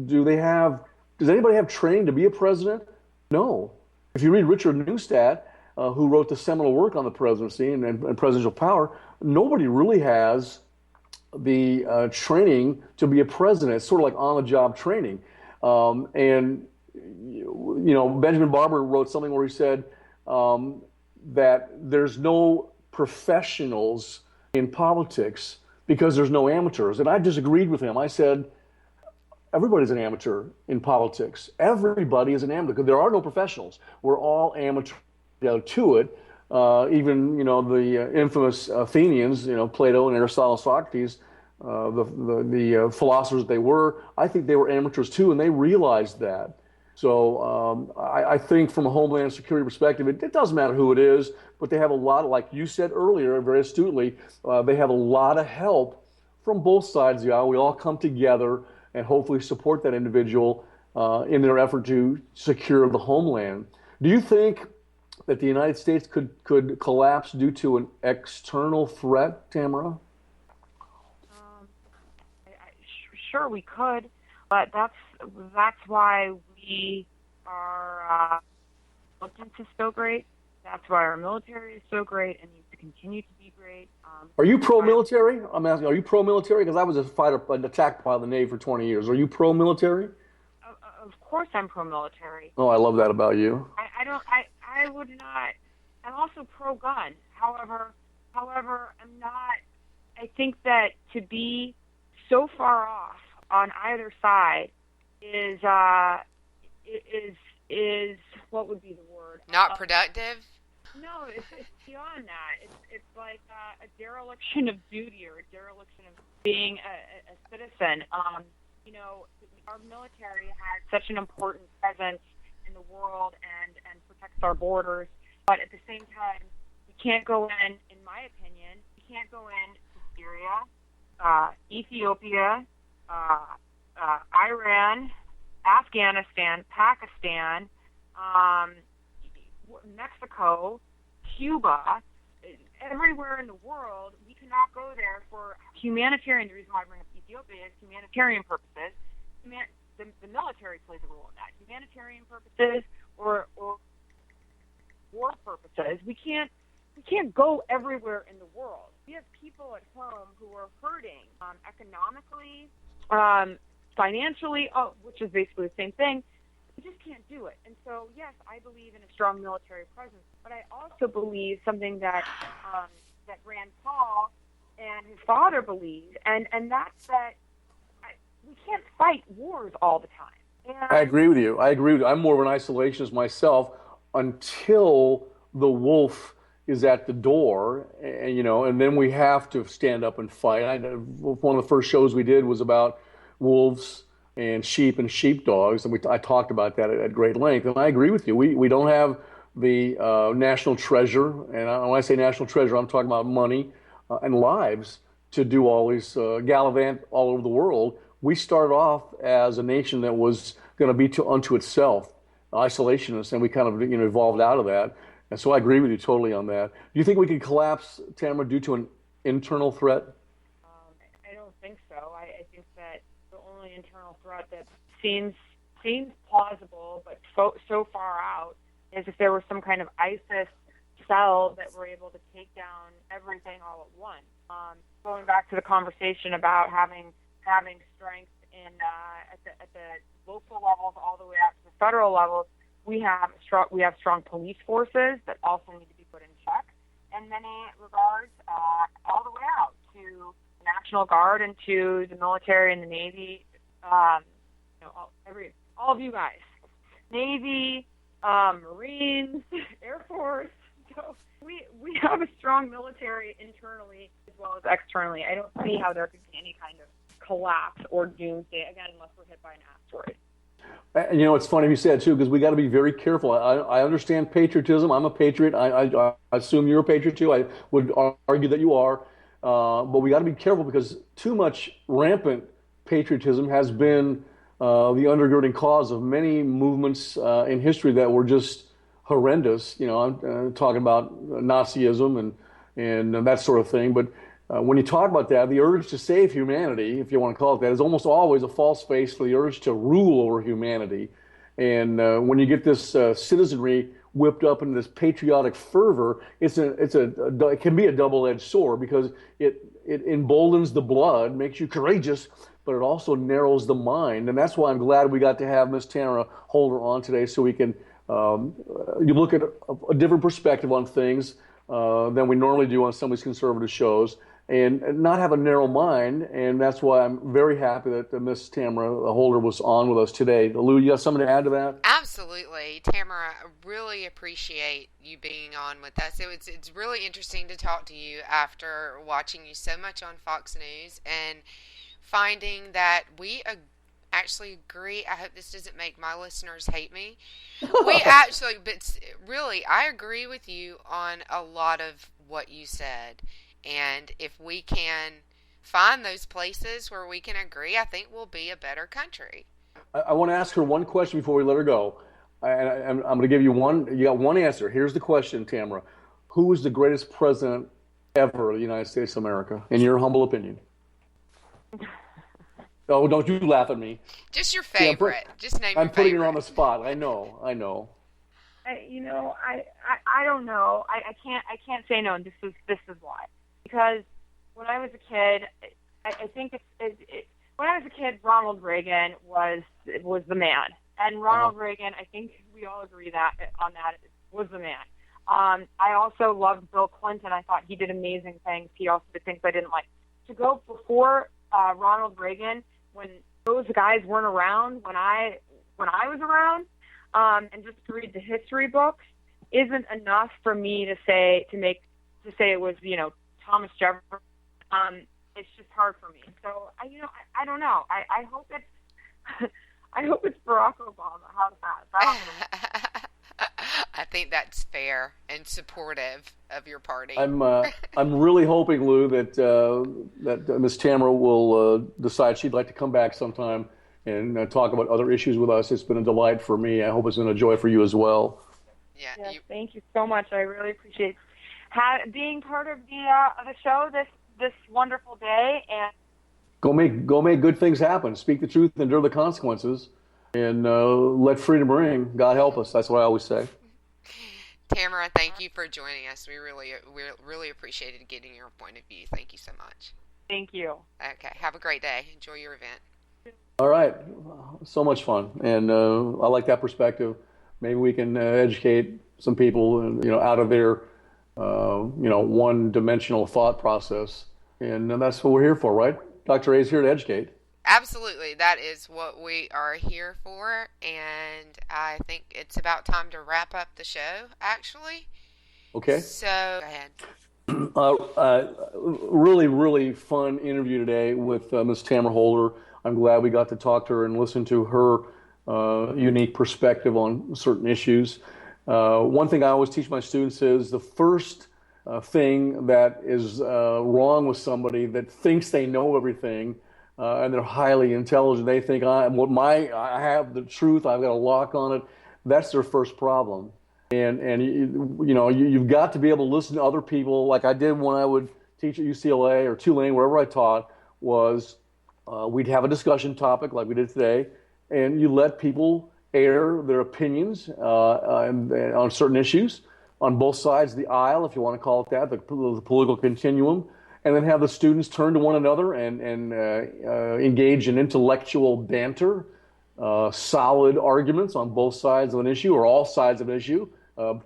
Speaker 5: anybody have training to be a president? No. If you read Richard Neustadt, who wrote the seminal work on the presidency and presidential power, nobody really has the training to be a president. It's sort of like on-the-job training. And Benjamin Barber wrote something where he said that there's no professionals in politics because there's no amateurs. And I disagreed with him. I said, everybody's an amateur in politics. Everybody is an amateur because there are no professionals. We're all amateurs to it. Even the infamous Athenians, Plato and Aristotle, Socrates, the philosophers they were. I think they were amateurs too, and they realized that. So I think from a Homeland Security perspective, it doesn't matter who it is, but they have a lot, like you said earlier, very astutely, they have a lot of help from both sides of the aisle. We all come together and hopefully support that individual in their effort to secure the homeland. Do you think that the United States could collapse due to an external threat, Tamara?
Speaker 12: Sure, we could, but that's why we are intelligence is so great. That's why our military is so great and needs to continue to be great.
Speaker 5: Are you pro-military? I'm asking, are you pro-military? Because I was an attack pilot in the Navy for 20 years. Are you pro-military?
Speaker 12: Of course I'm pro-military.
Speaker 5: Oh, I love that about you.
Speaker 12: I would not. I'm also pro-gun. However, I'm not. I think that to be so far off on either side is what would be the word?
Speaker 6: Not productive?
Speaker 12: No, it's beyond that. It's like a dereliction of duty or a dereliction of being a citizen. Our military has such an important presence in the world and protects our borders, but at the same time, we can't go in my opinion, we can't go into Syria, Ethiopia, Iran, Afghanistan, Pakistan, Mexico, Cuba, everywhere in the world. We cannot go there for humanitarian. The reason why I bring up Ethiopia is humanitarian purposes. The military plays a role in that. Humanitarian purposes or war purposes. We can't go everywhere in the world. We have people at home who are hurting economically, financially, which is basically the same thing. We just can't do it. And so, yes, I believe in a strong military presence, but I also believe something that Rand Paul and his father believed, and that's that we can't fight wars all the time. And
Speaker 5: I agree with you. I'm more of an isolationist myself until the wolf is at the door, and then we have to stand up and fight. One of the first shows we did was about wolves and sheepdogs, and I talked about that at great length. And I agree with you. We don't have the national treasure, and when I say national treasure, I'm talking about money and lives to do all these gallivant all over the world. We started off as a nation that was going to be unto itself, isolationist, and we kind of evolved out of that. And so I agree with you totally on that. Do you think we could collapse, Tamara, due to an internal threat?
Speaker 12: I don't think so. I think that the only internal threat that seems plausible, but so far out, is if there was some kind of ISIS cell that were able to take down everything all at once. Going back to the conversation about having strength at the local levels all the way up to the federal levels, we have strong police forces that also need to be put in check in many regards, all the way out to the National Guard and to the military and the Navy. All of you guys, Navy, Marines, Air Force. So we have a strong military internally as well as externally. I don't see how there could be any kind of collapse or doomsday, again, unless we're hit by an asteroid.
Speaker 5: And it's funny you said too, because we got to be very careful. I understand patriotism. I'm a patriot. I assume you're a patriot too. I would argue that you are. But we got to be careful because too much rampant patriotism has been the undergirding cause of many movements in history that were just horrendous. I'm talking about Nazism and that sort of thing. But when you talk about that, the urge to save humanity, if you want to call it that, is almost always a false face for the urge to rule over humanity. And when you get this citizenry whipped up into this patriotic fervor, it can be a double-edged sword because it emboldens the blood, makes you courageous, but it also narrows the mind. And that's why I'm glad we got to have Miss Tamara Holder on today, so we can you look at a different perspective on things than we normally do on some of these conservative shows, and not have a narrow mind. And that's why I'm very happy that Miss Tamara Holder was on with us today. Lou, you got something to add to that?
Speaker 6: Absolutely. Tamara, I really appreciate you being on with us. It's really interesting to talk to you after watching you so much on Fox News and finding that we actually agree. I hope this doesn't make my listeners hate me. But really, I agree with you on a lot of what you said. And if we can find those places where we can agree, I think we'll be a better country.
Speaker 5: I want to ask her one question before we let her go. I'm going to give you one. You got one answer. Here's the question, Tamara. Who is the greatest president ever of the United States of America, in your humble opinion? Oh, don't you laugh at me.
Speaker 6: Just your favorite. Just name your favorite.
Speaker 5: I'm putting her on the spot. I know.
Speaker 12: I don't know. I can't say no, and this is why. Because when I was a kid, I think when I was a kid, Ronald Reagan was the man, and Ronald Reagan, I think we all agree on that was the man. I also loved Bill Clinton. I thought he did amazing things. He also did things I didn't like. To go before Ronald Reagan, when those guys weren't around when I was around, and just to read the history books isn't enough for me to say it was, Thomas Jefferson. It's just hard for me. So I don't know. I hope it's I hope it's Barack Obama. How's that?
Speaker 6: I think that's fair and supportive of your party.
Speaker 5: I'm really hoping, Lou, that Miss Tamara will decide she'd like to come back sometime and talk about other issues with us. It's been a delight for me. I hope it's been a joy for you as well.
Speaker 12: Yeah. Yes, thank you so much. I really appreciate being part of the show this wonderful day, and
Speaker 5: go make good things happen. Speak the truth, endure the consequences, and let freedom ring. God help us. That's what I always say.
Speaker 6: Tamara, thank you for joining us. We really appreciated getting your point of view. Thank you so much.
Speaker 12: Thank you.
Speaker 6: Okay, have a great day. Enjoy your event.
Speaker 5: All right, so much fun, and I like that perspective. Maybe we can educate some people, out of their, one-dimensional thought process, and that's what we're here for, right? Dr. A is here to educate.
Speaker 6: Absolutely, that is what we are here for, and I think it's about time to wrap up the show, actually.
Speaker 5: Okay.
Speaker 6: So, go
Speaker 5: ahead. Really, really fun interview today with Ms. Tamara Holder. I'm glad we got to talk to her and listen to her unique perspective on certain issues. One thing I always teach my students is the first thing that is wrong with somebody that thinks they know everything and they're highly intelligent, they think I have the truth, I've got a lock on it. That's their first problem. And you've got to be able to listen to other people, like I did when I would teach at UCLA or Tulane, wherever I taught. We'd have a discussion topic like we did today, and you let people air their opinions on certain issues on both sides of the aisle, if you want to call it that, the political continuum, and then have the students turn to one another and engage in intellectual banter, solid arguments on both sides of an issue or all sides of an issue.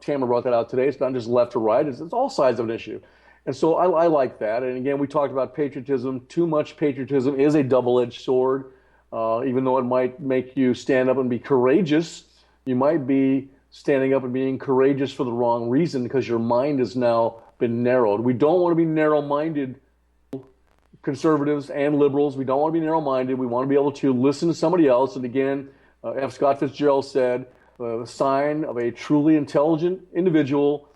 Speaker 5: Tamara brought that out today. It's not just left or right. It's all sides of an issue. And so I like that. And again, we talked about patriotism. Too much patriotism is a double-edged sword. Even though it might make you stand up and be courageous, you might be standing up and being courageous for the wrong reason because your mind has now been narrowed. We don't want to be narrow-minded, conservatives and liberals. We don't want to be narrow-minded. We want to be able to listen to somebody else. And again, F. Scott Fitzgerald said, the sign of a truly intelligent individual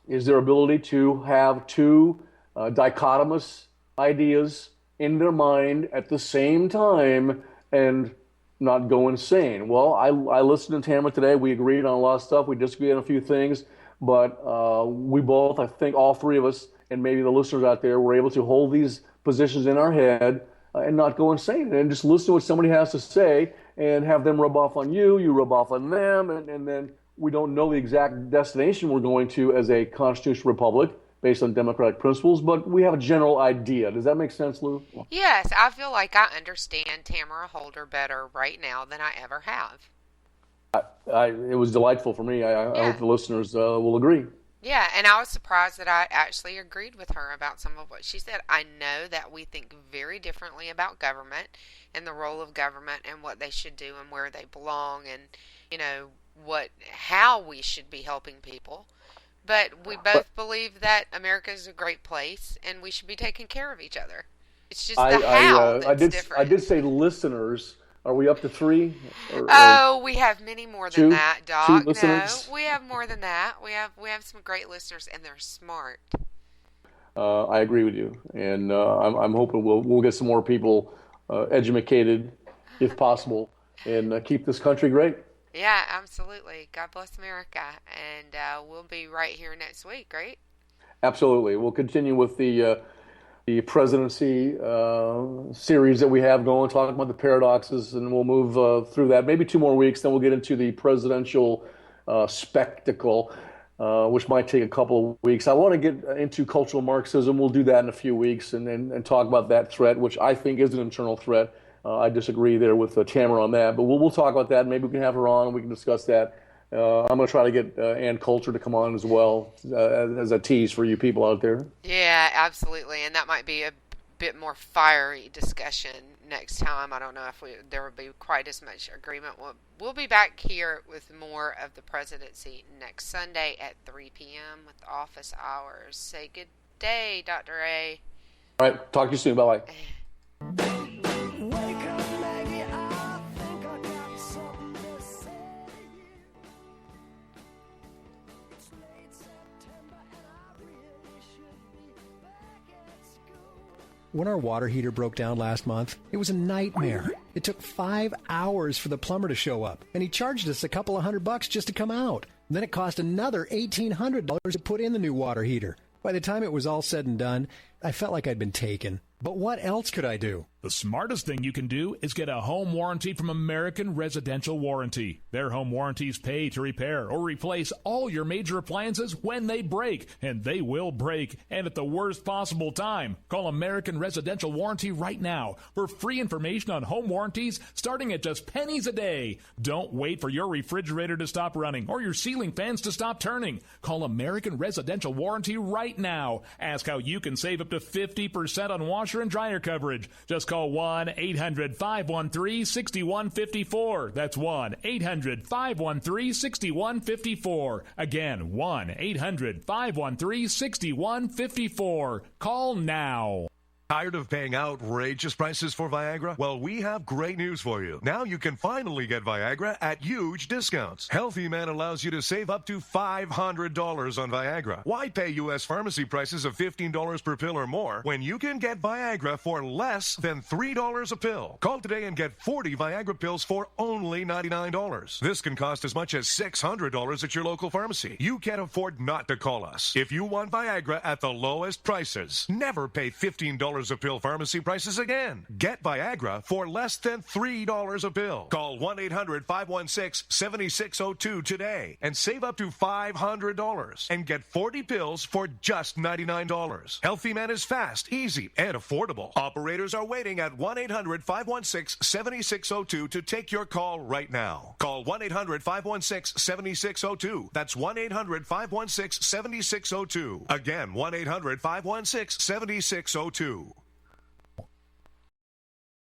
Speaker 5: is their ability to have two dichotomous ideas in their mind at the same time and not go insane. Well, I listened to Tamara today. We agreed on a lot of stuff. We disagreed on a few things, but we both, I think all three of us, and maybe the listeners out there, were able to hold these positions in our head and not go insane and just listen to what somebody has to say and have them rub off on you, you rub off on them, and then we don't know the exact destination we're going to as a constitutional republic based on democratic principles, but we have a general idea. Does that make sense, Lou?
Speaker 6: Yes, I feel like I understand Tamara Holder better right now than I ever have.
Speaker 5: It was delightful for me. I hope the listeners will agree.
Speaker 6: Yeah, and I was surprised that I actually agreed with her about some of what she said. I know that we think very differently about government and the role of government and what they should do and where they belong and, how we should be helping people. But we both believe that America is a great place and we should be taking care of each other. It's just the how that's different.
Speaker 5: I did say listeners. Are we up to 3?
Speaker 6: We have many more than that, Doc.
Speaker 5: 2 listeners?
Speaker 6: No, we have more than that. We have some great listeners, and they're smart.
Speaker 5: I agree with you, and I'm hoping we'll get some more people educated, if possible, and keep this country great.
Speaker 6: Yeah, absolutely. God bless America, and we'll be right here next week, right?
Speaker 5: Absolutely. We'll continue with the presidency series that we have going, talking about the paradoxes, and we'll move through that. Maybe 2 more weeks, then we'll get into the presidential spectacle, which might take a couple of weeks. I want to get into cultural Marxism. We'll do that in a few weeks and talk about that threat, which I think is an internal threat. I disagree there with Tamara on that, but we'll talk about that. Maybe we can have her on and we can discuss that. I'm going to try to get Ann Coulter to come on as well as a tease for you people out there.
Speaker 6: Yeah, absolutely. And that might be a bit more fiery discussion next time. I don't know if there will be quite as much agreement. We'll be back here with more of the Presidency next Sunday at 3 p.m. with office hours. Say good day, Dr. A.
Speaker 5: All right. Talk to you soon. Bye-bye.
Speaker 14: When our water heater broke down last month, it was a nightmare. It took 5 hours for the plumber to show up, and he charged us a couple of $100 just to come out. And then it cost another $1,800 to put in the new water heater. By the time it was all said and done, I felt like I'd been taken. But what else could I do?
Speaker 1: The smartest thing you can do is get a home warranty from American Residential Warranty. Their home warranties pay to repair or replace all your major appliances when they break, and they will break, and at the worst possible time. Call American Residential Warranty right now for free information on home warranties starting at just pennies a day. Don't wait for your refrigerator to stop running or your ceiling fans to stop turning. Call American Residential Warranty right now. Ask how you can save up to 50% on washer and dryer coverage. Just call 1-800-513-6154. That's 1-800-513-6154. Again, 1-800-513-6154. Call now.
Speaker 15: Tired of paying outrageous prices for Viagra? Well, we have great news for you. Now you can finally get Viagra at huge discounts. Healthy Man allows you to save up to $500 on Viagra. Why pay U.S. pharmacy prices of $15 per pill or more when you can get Viagra for less than $3 a pill? Call today and get 40 Viagra pills for only $99. This can cost as much as $600 at your local pharmacy. You can't afford not to call us. If you want Viagra at the lowest prices, never pay $15 a pill pharmacy prices again. Get Viagra for less than $3 a pill. Call 1-800-516-7602 today and save up to $500 and get 40 pills for just $99. Healthy Man is fast, easy, and affordable. Operators are waiting at 1-800-516-7602 to take your call right now. Call 1-800-516-7602. That's 1-800-516-7602. Again, 1-800-516-7602.